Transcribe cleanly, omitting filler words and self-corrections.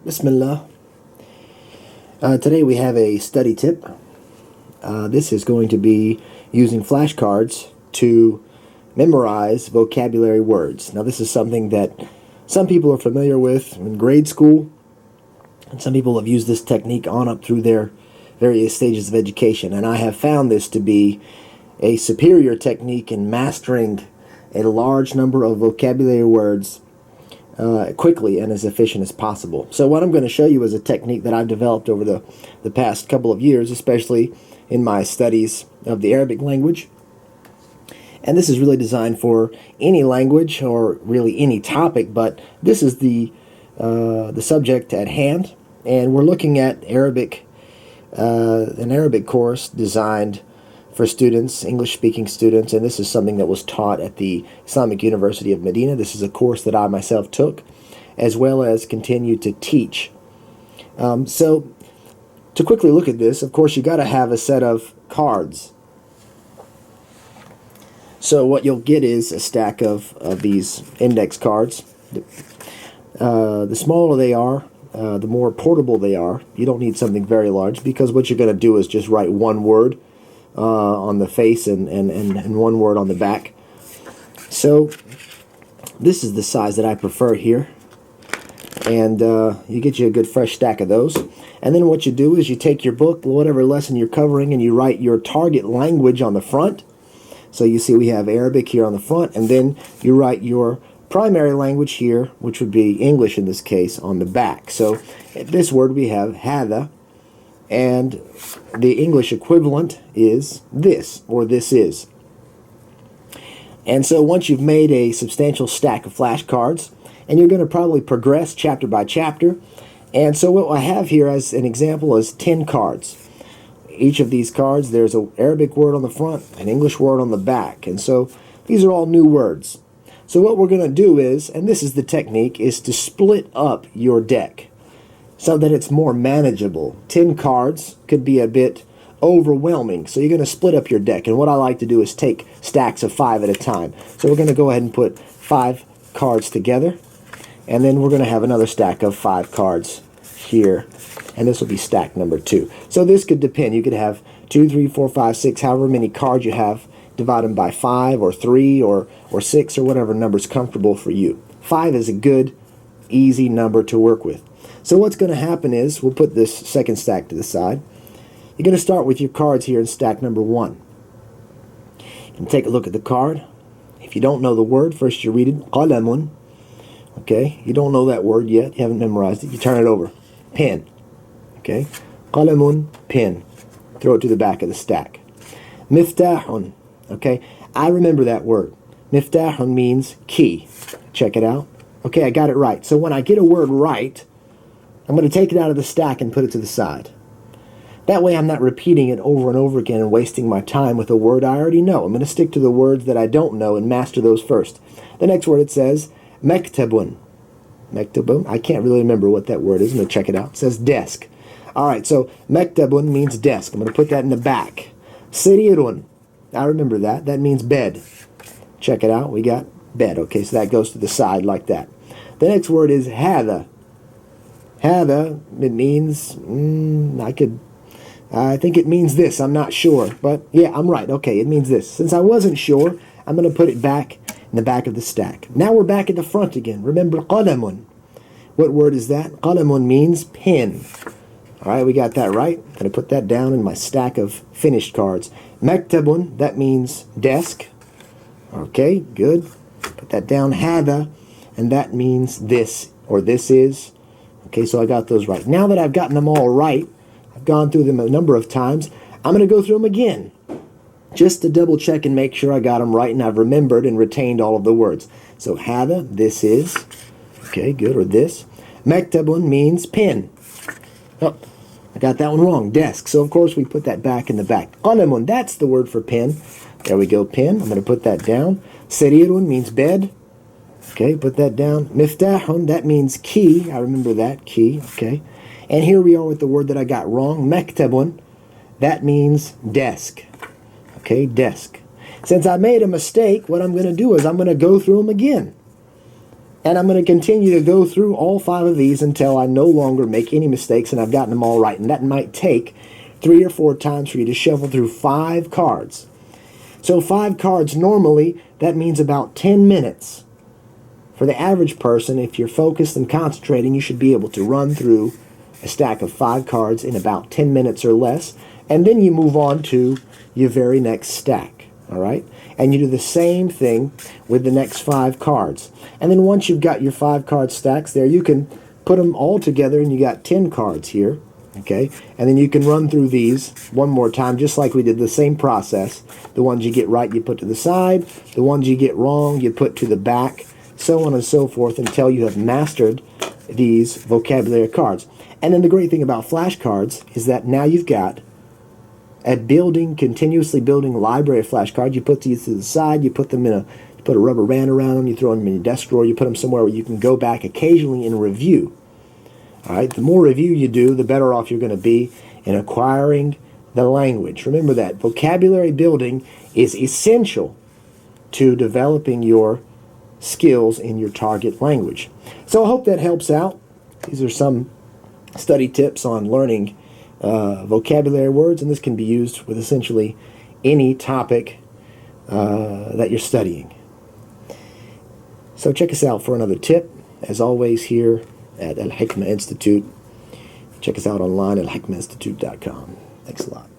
Bismillah. Today we have a study tip. This is going to be using flashcards to memorize vocabulary words. Now this is something that some people are familiar with in grade school, and some people have used this technique on up through their various stages of education. And I have found this to be a superior technique in mastering a large number of vocabulary words quickly and as efficient as possible. So what I'm going to show you is a technique that I've developed over the past couple of years, especially in my studies of the Arabic language. And this is really designed for any language or really any topic, but this is the subject at hand, and we're looking at Arabic, an Arabic course designed for students, English-speaking students, and this is something that was taught at the Islamic University of Medina. This is a course that I myself took, as well as continue to teach. So, to quickly look at this, of course, you got to have a set of cards. So what you'll get is a stack of these index cards. The smaller they are, the more portable they are. You don't need something very large, because what you're going to do is just write one word on the face and one word on the back. So this is the size that I prefer here, and you get you a good fresh stack of those. And then what you do is you take your book, whatever lesson you're covering, and you write your target language on the front. So you see we have Arabic here on the front, and then you write your primary language here, which would be English in this case, on the back. So this word we have hada, and the English equivalent is this, or this is. And so once you've made a substantial stack of flashcards, and you're going to probably progress chapter by chapter, and so what I have here as an example is 10 cards. Each of these cards, there's an Arabic word on the front, an English word on the back, and so these are all new words. So what we're going to do is, and this is the technique, is to split up your deck so that it's more manageable. 10 cards could be a bit overwhelming, so you're going to split up your deck. And what I like to do is take stacks of 5 at a time. So we're going to go ahead and put 5 cards together, and then we're going to have another stack of 5 cards here, and this will be stack number 2. So this could depend. You could have 2, 3, 4, 5, 6, however many cards you have. Divide them by 5 or 3 or 6 or whatever number is comfortable for you. 5 is a good, easy number to work with. So what's going to happen is, we'll put this second stack to the side. You're going to start with your cards here in stack number 1. And take a look at the card. If you don't know the word, first you read it, qalamun. Okay, you don't know that word yet, you haven't memorized it, you turn it over. Pen. Okay, qalamun, pen. Throw it to the back of the stack. Miftahun. Okay, I remember that word. Miftahun means key. Check it out. Okay, I got it right. So when I get a word right, I'm going to take it out of the stack and put it to the side. That way I'm not repeating it over and over again and wasting my time with a word I already know. I'm going to stick to the words that I don't know and master those first. The next word, it says mektabun. Mektabun. I can't really remember what that word is. I'm going to check it out. It says desk. Alright, so mektabun means desk. I'm going to put that in the back. Sirirun. I remember that. That means bed. Check it out. We got bed. Okay, so that goes to the side like that. The next word is hada. Hada, it means, I think it means this. I'm not sure. But yeah, I'm right. Okay, it means this. Since I wasn't sure, I'm going to put it back in the back of the stack. Now we're back at the front again. Remember qalamun. What word is that? Qalamun means pen. Alright, we got that right. I'm going to put that down in my stack of finished cards. Mektabun, that means desk. Okay, good. Put that down. Hada, and that means this, or this is. Okay, so I got those right. Now that I've gotten them all right, I've gone through them a number of times, I'm going to go through them again, just to double check and make sure I got them right and I've remembered and retained all of the words. So hada, this is. Okay, good, or this. Mektabun means pen. Oh, I got that one wrong. Desk. So of course we put that back in the back. Qalamun, that's the word for pen. There we go, pen. I'm going to put that down. Sarirun means bed. Okay, put that down. Miftahun, that means key. I remember that, key. Okay. And here we are with the word that I got wrong. Mektabun, that means desk. Okay, desk. Since I made a mistake, what I'm going to do is I'm going to go through them again. And I'm going to continue to go through all 5 of these until I no longer make any mistakes and I've gotten them all right. And that might take 3 or 4 times for you to shuffle through 5 cards. So 5 cards normally, that means about 10 minutes. For the average person, if you're focused and concentrating, you should be able to run through a stack of 5 cards in about 10 minutes or less. And then you move on to your very next stack. All right? And you do the same thing with the next 5 cards. And then once you've got your 5 card stacks there, you can put them all together and you got 10 cards here. Okay? And then you can run through these one more time, just like we did the same process. The ones you get right, you put to the side. The ones you get wrong, you put to the back. So on and so forth until you have mastered these vocabulary cards. And then the great thing about flashcards is that now you've got a continuously building library of flashcards. You put these to the side, you put them in you put a rubber band around them, you throw them in your desk drawer, you put them somewhere where you can go back occasionally and review. All right, the more review you do, the better off you're going to be in acquiring the language. Remember that vocabulary building is essential to developing your skills in your target language. So I hope that helps out. These are some study tips on learning vocabulary words, and this can be used with essentially any topic that you're studying. So check us out for another tip, as always, here at Al Hikmah Institute. Check us out online at alhikmahinstitute.com. Thanks a lot.